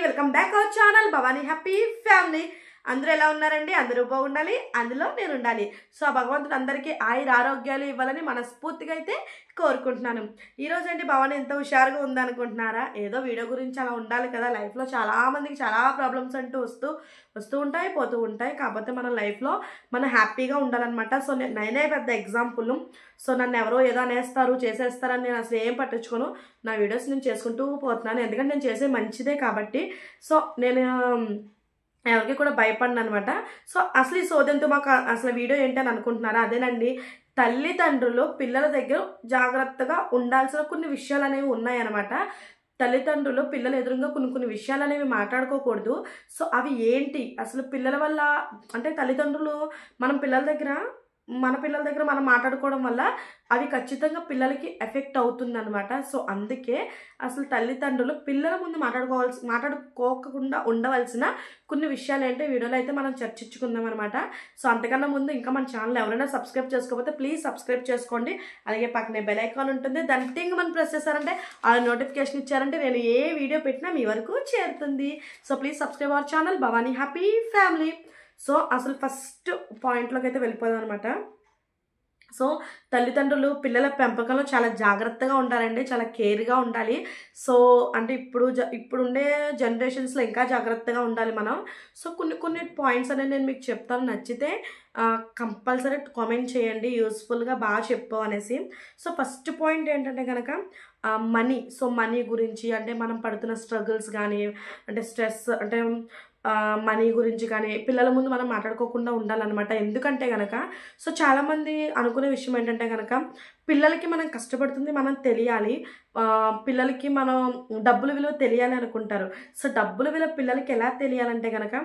Welcome back our channel Bhavani happy family. అందరూ ఎలా ఉన్నారండి? అందరూ బాగుండాలి, అందులో నేను ఉండాలి. సో భగవంతుడు అందరికీ ఆయుర ఆరోగ్యాలు ఇవ్వాలని మనస్ఫూర్తిగా అయితే కోరుకుంటున్నాను. ఈరోజు ఏంటి భవానీ ఎంత హుషారుగా ఉందనుకుంటున్నారా? ఏదో వీడియో గురించి అలా ఉండాలి కదా. లైఫ్లో చాలామందికి చాలా ప్రాబ్లమ్స్ అంటూ వస్తూ ఉంటాయి, పోతూ ఉంటాయి. కాకపోతే మన లైఫ్లో మనం హ్యాపీగా ఉండాలన్నమాట. సో నేనే పెద్ద ఎగ్జాంపుల్. సో నన్ను ఎవరో ఏదో అనేస్తారు, చేసేస్తారని నేను అసలు ఏం పట్టించుకోను. నా వీడియోస్ నేను చేసుకుంటూ పోతున్నాను, ఎందుకంటే నేను చేసే మంచిదే కాబట్టి. సో నేను ఎవరికి కూడా భయపడను అనమాట. సో అసలు ఈ సోదెంతో మాకు అసలు వీడియో ఏంటని అనుకుంటున్నారా? అదేనండి, తల్లిదండ్రులు పిల్లల దగ్గర జాగ్రత్తగా ఉండాల్సిన కొన్ని విషయాలు అనేవి ఉన్నాయన్నమాట. తల్లిదండ్రులు పిల్లల ఎదురుగా కొన్ని విషయాలు అనేవి మాట్లాడుకోకూడదు. సో అవి ఏంటి అసలు? పిల్లల వల్ల అంటే తల్లిదండ్రులు మన పిల్లల దగ్గర మనం మాట్లాడుకోవడం వల్ల అవి ఖచ్చితంగా పిల్లలకి ఎఫెక్ట్ అవుతుంది అనమాట. సో అందుకే అసలు తల్లిదండ్రులు పిల్లల ముందు మాట్లాడుకోకుండా ఉండవలసిన కొన్ని విషయాలు ఏంటో వీడియోలో అయితే మనం చర్చించుకుందాం అనమాట. సో అంతకన్నా ముందు ఇంకా మన ఛానల్ ఎవరైనా సబ్స్క్రైబ్ చేసుకోకపోతే ప్లీజ్ సబ్స్క్రైబ్ చేసుకోండి. అలాగే పక్కనే బెల్ ఐకాన్ ఉంటుంది, దాన్ని టింగ్ మనం ప్రెస్ చేశారంటే ఆ నోటిఫికేషన్ ఇచ్చారంటే నేను ఏ వీడియో పెట్టినా మీ వరకు చేరుతుంది. So please subscribe our channel Bhavani happy family. So అసలు ఫస్ట్ పాయింట్లోకి అయితే వెళ్ళిపోదాం అనమాట. సో తల్లిదండ్రులు పిల్లల పెంపకంలో చాలా జాగ్రత్తగా ఉండాలండి, చాలా కేర్గా ఉండాలి. సో అంటే ఇప్పుడుండే జనరేషన్స్లో ఇంకా జాగ్రత్తగా ఉండాలి మనం. సో కొన్ని పాయింట్స్ అనేవి నేను మీకు చెప్తాను, నచ్చితే కంపల్సరీ కామెంట్ చేయండి, యూస్ఫుల్గా బాగా చెప్పు అనేసి. సో ఫస్ట్ పాయింట్ ఏంటంటే కనుక మనీ. సో మనీ గురించి అంటే మనం పడుతున్న స్ట్రగుల్స్ కానీ, అంటే స్ట్రెస్, అంటే మనీ గురించి కానీ పిల్లల ముందు మనం మాట్లాడుకోకుండా ఉండాలన్నమాట. ఎందుకంటే కనుక సో చాలామంది అనుకునే విషయం ఏంటంటే కనుక పిల్లలకి మనం కష్టపడుతుంది మనం తెలియాలి, పిల్లలకి మనం డబ్బుల విలువ తెలియాలి అనుకుంటారు. సో డబ్బుల విలువ పిల్లలకి ఎలా తెలియాలంటే కనుక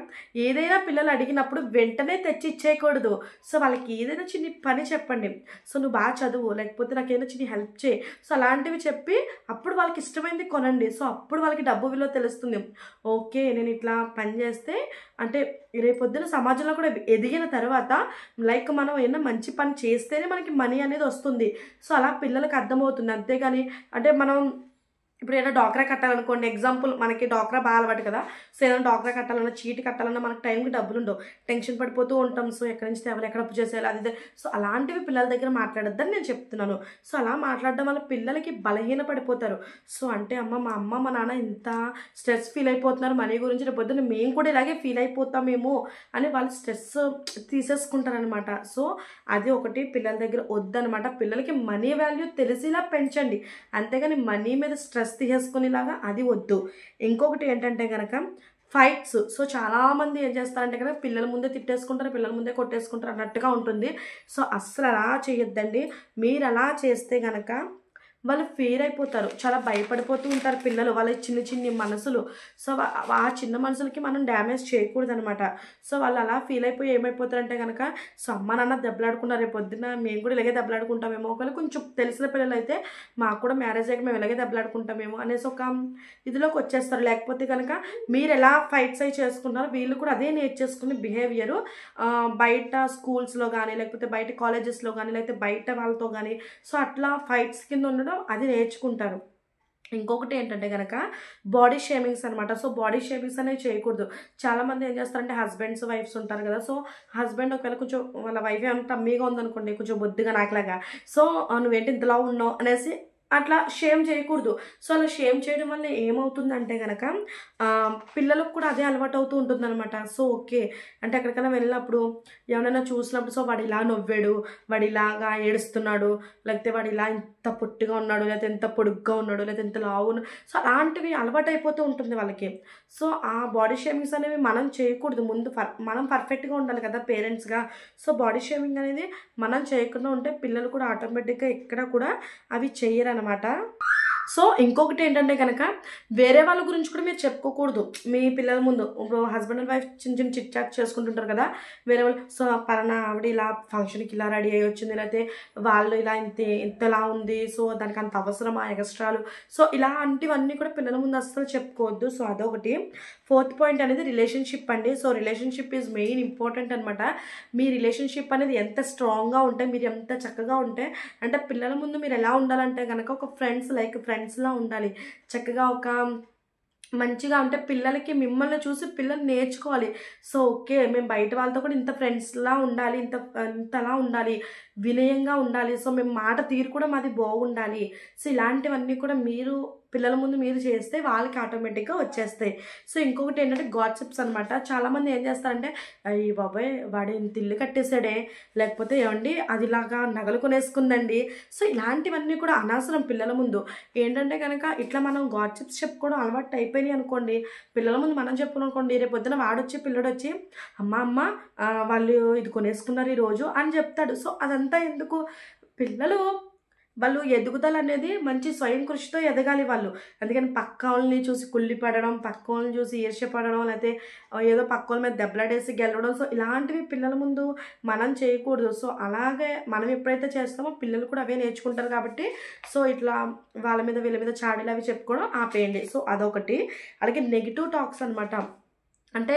ఏదైనా పిల్లలు అడిగినప్పుడు వెంటనే తెచ్చి ఇచ్చేయకూడదు. సో వాళ్ళకి ఏదైనా చిన్న పని చెప్పండి. సో నువ్వు బాగా చదువు, లేకపోతే నాకు ఏదైనా చిన్న హెల్ప్ చేయి. సో అలాంటివి చెప్పి అప్పుడు వాళ్ళకి ఇష్టమైంది కొనండి. సో అప్పుడు వాళ్ళకి డబ్బు విలువ తెలుస్తుంది. ఓకే, నేను ఇట్లా పని చేస్తే అంటే రేపొద్దున సమాజంలో కూడా ఎదిగిన తర్వాత లైక్ మనం ఏదైనా మంచి పని చేస్తేనే మనకి మనీ అనేది వస్తుంది. సో అలా పిల్లలకు అర్థమవుతుంది. అంతేగాని అంటే మనం ఇప్పుడు ఏదైనా డాక్రా కట్టాలనుకోండి, ఎగ్జాంపుల్ మనకి డాక్రా బాగా అలవాటు కదా. సో ఏదైనా డాక్రా కట్టాలన్నా, చీటి కట్టాలన్నా మనకు టైంకి డబ్బులు ఉండవు, టెన్షన్ పడిపోతూ ఉంటాం. సో ఎక్కడి నుంచి తేవాలి, ఎక్కడ అప్పు చేసేయాలి, అది. సో అలాంటివి పిల్లల దగ్గర మాట్లాడొద్దని నేను చెప్తున్నాను. సో అలా మాట్లాడడం వల్ల పిల్లలకి బలహీన పడిపోతారు. సో అంటే మా అమ్మ మా నాన్న ఇంత స్ట్రెస్ ఫీల్ అయిపోతున్నారు మనీ గురించి, రేపు పొద్దున్న మేము కూడా ఇలాగే ఫీల్ అయిపోతామేమో అని వాళ్ళు స్ట్రెస్ తీసేసుకుంటారనమాట. సో అది ఒకటి పిల్లల దగ్గర వద్దనమాట. పిల్లలకి మనీ వాల్యూ తెలిసేలా పెంచండి, అంతేగాని మనీ మీద స్ట్రెస్ తీసేసుకునేలాగా అది వద్దు. ఇంకొకటి ఏంటంటే కనుక ఫైట్స్. సో చాలామంది ఏం చేస్తారంటే కనుక పిల్లల ముందే తిట్టేసుకుంటారు, పిల్లల ముందే కొట్టేసుకుంటారు అన్నట్టుగా ఉంటుంది. సో అస్సలు అలా చేయొద్దండి. మీరు అలా చేస్తే కనుక వాళ్ళు ఫెయిర్ అయిపోతారు, చాలా భయపడిపోతూ ఉంటారు పిల్లలు, వాళ్ళ చిన్ని మనసులు. సో ఆ చిన్న మనసులకి మనం డ్యామేజ్ చేయకూడదు అనమాట. సో వాళ్ళు అలా ఫీల్ అయిపోయి ఏమైపోతారంటే కనుక సో అమ్మ నాన్న దెబ్బలాడుకున్నారు, రేపు పొద్దున్న మేము కూడా ఇలాగే దెబ్బలాడుకుంటామేమో, ఒకవేళ కొంచెం తెలిసిన పిల్లలు అయితే మాకు కూడా మ్యారేజ్ అయ్యాక మేము ఇలాగే దెబ్బలాడుకుంటామేమో అనేసి ఒక ఇదిలోకి వచ్చేస్తారు. లేకపోతే కనుక మీరు ఎలా ఫైట్స్ అయి చేసుకుంటారో వీళ్ళు కూడా అదే నేర్చేసుకుని బిహేవియరు బయట స్కూల్స్లో కానీ, లేకపోతే బయట కాలేజెస్లో కానీ, లేకపోతే బయట వాళ్ళతో కానీ సో అట్లా ఫైట్స్ కింద ఉండడం అది నేర్చుకుంటారు. ఇంకొకటి ఏంటంటే కనుక బాడీ షేమింగ్స్ అనమాట. సో బాడీ షేమింగ్స్ అనేవి చేయకూడదు. చాలామంది ఏం చేస్తారంటే హస్బెండ్స్ వైఫ్స్ ఉంటారు కదా. సో హస్బెండ్ ఒకవేళ కొంచెం వాళ్ళ వైఫ్ ఏమైనా టమ్మీగా ఉందనుకోండి, కొంచెం బొద్దుగా నాకులాగా, సో నువ్వేంటి ఇంతలా ఉన్నావు అనేసి అట్లా షేమ్ చేయకూడదు. సో అలా షేమ్ చేయడం వల్ల ఏమవుతుందంటే కనుక పిల్లలకు కూడా అదే అలవాటు అవుతూ ఉంటుంది అనమాట. సో ఓకే అంటే ఎక్కడికైనా వెళ్ళినప్పుడు ఎవరైనా చూసినప్పుడు సో వాడు ఇలా నవ్వాడు, వాడు ఇలాగా ఏడుస్తున్నాడు, లేకపోతే వాడు ఇలా ఇంత పొట్టిగా ఉన్నాడు, లేకపోతే ఎంత పొడుగ్గా ఉన్నాడు, లేకపోతే ఎంత లావు ఉన్నాడు. సో అలాంటివి అలవాటు అయిపోతూ ఉంటుంది వాళ్ళకి. సో ఆ బాడీ షేమింగ్స్ అనేవి మనం చేయకూడదు. ముందు మనం పర్ఫెక్ట్గా ఉండాలి కదా పేరెంట్స్గా. సో బాడీ షేమింగ్ అనేది మనం చేయకుండా ఉంటే పిల్లలు కూడా ఆటోమేటిక్గా ఎక్కడ కూడా అవి చేయరు అనమాట. సో ఇంకొకటి ఏంటంటే కనుక వేరే వాళ్ళ గురించి కూడా మీరు చెప్పుకోకూడదు మీ పిల్లల ముందు. ఇప్పుడు హస్బెండ్ అండ్ వైఫ్ చిన్న చిట్ చాట్ చేసుకుంటుంటారు కదా వేరే వాళ్ళు. సో పలానా ఆవిడ ఇలా ఫంక్షన్కి ఇలా రెడీ అయ్యి వచ్చింది, లేకపోతే వాళ్ళు ఇలా ఇంతలా ఉంది, సో దానికి అంత అవసరమా ఎక్స్ట్రాలు. సో ఇలాంటివన్నీ కూడా పిల్లల ముందు అస్సలు చెప్పుకోవద్దు. సో అదొకటి. ఫోర్త్ పాయింట్ అనేది రిలేషన్షిప్ అండి. So relationship is main important అనమాట. మీ రిలేషన్షిప్ అనేది ఎంత స్ట్రాంగ్గా ఉంటే, మీరు ఎంత చక్కగా ఉంటే, అంటే పిల్లల ముందు మీరు ఎలా ఉండాలంటే కనుక ఒక ఫ్రెండ్స్లా ఉండాలి. చక్కగా ఒక మంచిగా ఉంటే పిల్లలకి మిమ్మల్ని చూసి పిల్లలు నేర్చుకోవాలి. So, okay. మేము బయట వాళ్ళతో కూడా ఇంత ఫ్రెండ్స్‌లా ఉండాలి. ఇంతలా ఉండాలి. వినయంగా ఉండాలి. సో, మేము మాట తీరు కూడా మాది బాగుండాలి. సో, ఇలాంటివన్నీ కూడా మీరు పిల్లల ముందు మీరు చేస్తే వాళ్ళకి ఆటోమేటిక్‌గా వచ్చేస్తాయి. సో, ఇంకొకటేంటంటే గాసిప్స్ అనమాట. చాలామంది ఏం చేస్తారంటే, అయ్య బాబోయ్! వాడు ఇంత ఇల్లు కట్టేసాడే, లేకపోతే ఏవండీ అదిలాగా నగలు కొనేసుకుందండి. సో, ఇలాంటివన్నీ కూడా అనవసరం పిల్లల ముందు. ఏంటంటే గనక ఇట్లా మనం గాసిప్స్ చెప్పుకోవడం అలవాటు అయిపోయినాయి అనుకోండి, పిల్లల ముందు మనం చెప్పుకున్నామనుకోండి, రేపొద్దున వాడొచ్చి పిల్లోడొచ్చి అమ్మ వాళ్ళు ఇది కొనేసుకున్నారు ఈరోజు అని చెప్తాడు. సో, అదంతా ఎందుకు? పిల్లలు వాళ్ళు ఎదుగుదల అనేది మంచి స్వయం కృషితో ఎదగాలి వాళ్ళు. అందుకని పక్కోళ్ళని చూసి కుళ్ళిపడడం, పక్కోళ్ళని చూసి ఈర్ష్యపడడం, లేతే ఏదో పక్కోళ్ళ మీద దెబ్బలాడేసి గెలవడం. సో, ఇలాంటివి పిల్లల ముందు మనం చేయకూడదు. సో, అలాగే మనం ఎప్పుడైతే చేస్తామో పిల్లలు కూడా అవే నేర్చుకుంటారు కాబట్టి, సో, ఇట్లా వాళ్ళ మీద వీళ్ళ మీద చాడీలు అవి చెప్పుకోవడం ఆపేయండి. సో, అదొకటి. అలాగే నెగెటివ్ టాక్స్ అనమాట. అంటే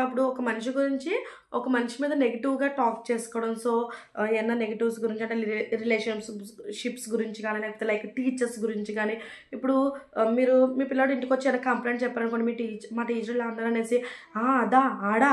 ఇప్పుడు ఒక మనిషి గురించి ఒక మనిషి మీద నెగెటివ్‌గా టాక్ చేసుకోవడం. సో, ఏమన్నా నెగెటివ్స్ గురించి అంటే షిప్స్ గురించి కానీ, లేకపోతే లైక్ టీచర్స్ గురించి కానీ, ఇప్పుడు మీరు మీ పిల్లాడు ఇంటికొచ్చి ఏమైనా కంప్లెయింట్ చెప్పారనుకోండి, మా టీచర్ ఇలా అన్నారనేసి, అదా, ఆడా,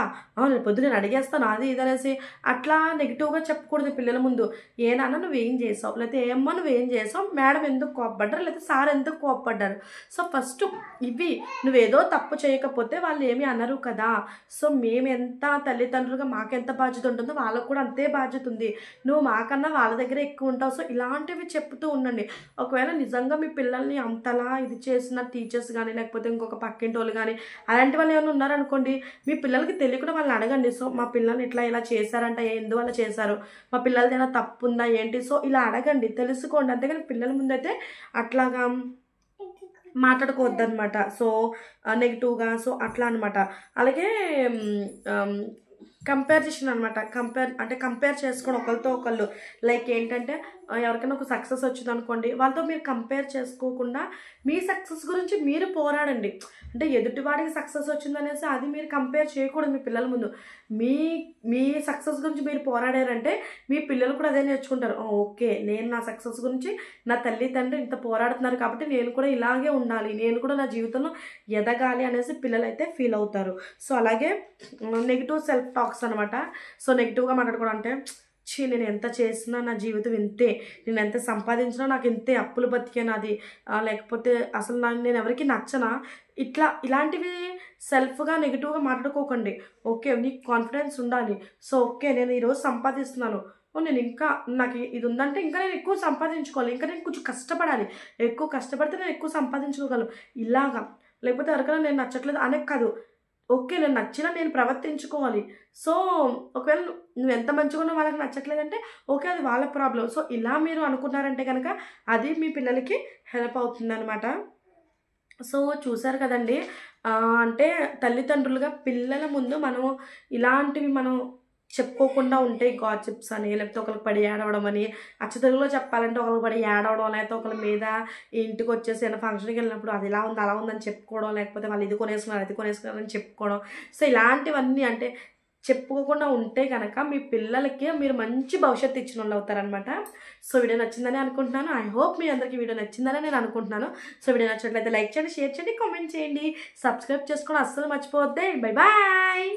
రేపు పొద్దున నేను అడిగేస్తాను అది ఇది అనేసి అట్లా నెగెటివ్‌గా చెప్పకూడదు పిల్లల ముందు. ఏ నాన్న నువ్వేం చేసావు? లేకపోతే ఏమ్మా నువ్వేం చేసావు? మేడం ఎందుకు కోప్పడ్డారు? లేకపోతే సార్ ఎందుకు కోప్పడ్డారు? సో, ఫస్ట్ ఇవి నువ్వేదో తప్పు చేయకపోతే వాళ్ళు ఏమీ అనరు కదా. సో, మేమెంత తల్లిదండ్రులుగా మాకెంత బాధ్యత ఉంటుందో వాళ్ళకు కూడా అంతే బాధ్యత ఉంది. నువ్వు మాకన్నా వాళ్ళ దగ్గర ఎక్కువ ఉంటావు. సో, ఇలాంటివి చెప్తూ ఉండండి. ఒకవేళ నిజంగా మీ పిల్లల్ని అంతలా ఇది చేసిన టీచర్స్ కానీ, లేకపోతే ఇంకొక పక్కింటోళ్ళు కానీ, అలాంటి వాళ్ళు ఏమైనా ఉన్నారనుకోండి, మీ పిల్లలకి తెలియకుండా వాళ్ళని అడగండి. సో, మా పిల్లల్ని ఇలా చేశారంట, ఎందువల్ల చేశారు? మా పిల్లలది ఏమైనా తప్పు ఉందా ఏంటి? సో, ఇలా అడగండి, తెలుసుకోండి. అంతేగాని పిల్లల ముందైతే అట్లాగా మాట్లాడుకోవద్దనమాట. సో, నెగెటివ్‌గా సో, అట్లా అనమాట. అలాగే కంపారిజన్ అనమాట. కంపేర్ చేసుకోవడం ఒకళ్ళతో ఒకళ్ళు. లైక్ ఏంటంటే ఎవరికైనా ఒక సక్సెస్ వచ్చిందనుకోండి, వాళ్ళతో మీరు కంపేర్ చేసుకోకుండా మీ సక్సెస్ గురించి మీరు పోరాడండి. అంటే ఎదుటివాడికి సక్సెస్ వచ్చిందనేసి అది మీరు కంపేర్ చేయకూడదు మీ పిల్లల ముందు. మీ సక్సెస్ గురించి మీరు పోరాడారంటే మీ పిల్లలు కూడా అదే నేర్చుకుంటారు. ఓకే, నేను నా సక్సెస్ గురించి నా తల్లి తండ్రి ఇంత పోరాడుతున్నారు కాబట్టి నేను కూడా ఇలాగే ఉండాలి, నేను కూడా నా జీవితంలో ఎదగాలి అనేసి పిల్లలైతే ఫీల్ అవుతారు. సో, అలాగే నెగిటివ్ సెల్ఫ్ టాక్స్ అనమాట. సో, నెగిటివ్గా మాట్లాడుకోవడం అంటే, నేను ఎంత చేసినా నా జీవితం ఇంతే, నేను ఎంత సంపాదించినా నాకు ఇంతే, అప్పులు బతికే నాది, లేకపోతే అసలు నేను ఎవరికి నచ్చనా, ఇలాంటివి సెల్ఫ్గా నెగిటివ్గా మాట్లాడుకోకండి. ఓకే, నీకు కాన్ఫిడెన్స్ ఉండాలి. సో, ఓకే, నేను ఈరోజు సంపాదిస్తున్నాను, నేను ఇంకా నాకు ఇది ఉందంటే ఇంకా నేను ఎక్కువ సంపాదించుకోవాలి, ఇంకా నేను కొంచెం కష్టపడాలి, ఎక్కువ కష్టపడితే నేను ఎక్కువ సంపాదించుకోగలను ఇలాగా. లేకపోతే ఎవరికైనా నేను నచ్చట్లేదు అనే కాదు, ఓకే, నేను నచ్చినా నేను ప్రవర్తించుకోవాలి. సో, ఒకవేళ నువ్వు ఎంత మంచిగా ఉన్నా వాళ్ళకి నచ్చట్లేదంటే ఓకే, అది వాళ్ళ ప్రాబ్లం. సో, ఇలా మీరు అనుకున్నారంటే కనుక అది మీ పిల్లలకి హెల్ప్ అవుతుందనమాట. సో, చూసారు కదండి. అంటే తల్లిదండ్రులుగా పిల్లల ముందు మనం ఇలాంటివి మనం చెప్పుకోకుండా ఉంటే గాసిప్స్ అని, లేకపోతే ఒకరికి పడి ఏడవడం అని, తెలుగులో చెప్పాలంటే ఒకరికి పడి ఏడవడం, లేకపోతే ఒకరి మీద ఇంటికి వచ్చేసి ఏమైనా ఫంక్షన్కి వెళ్ళినప్పుడు అది ఇలా ఉంది అలా ఉందని చెప్పుకోవడం, లేకపోతే వాళ్ళు ఇది కొనేసుకున్నారు అది కొనేసుకున్నారని చెప్పుకోవడం. సో, ఇలాంటివన్నీ అంటే చెప్పుకోకుండా ఉంటే కనుక మీ పిల్లలకి మీరు మంచి భవిష్యత్తు ఇచ్చిన వాళ్ళు అవుతారనమాట. సో, వీడియో నచ్చిందని అనుకుంటున్నాను. ఐ హోప్ మీ అందరికీ వీడియో నచ్చిందని నేను అనుకుంటున్నాను. సో, వీడియో నచ్చినట్లయితే లైక్ చేయండి, షేర్ చేయండి, కామెంట్ చేయండి, సబ్స్క్రైబ్ చేసుకోవడం అస్సలు మర్చిపోవద్దే. Bye bye.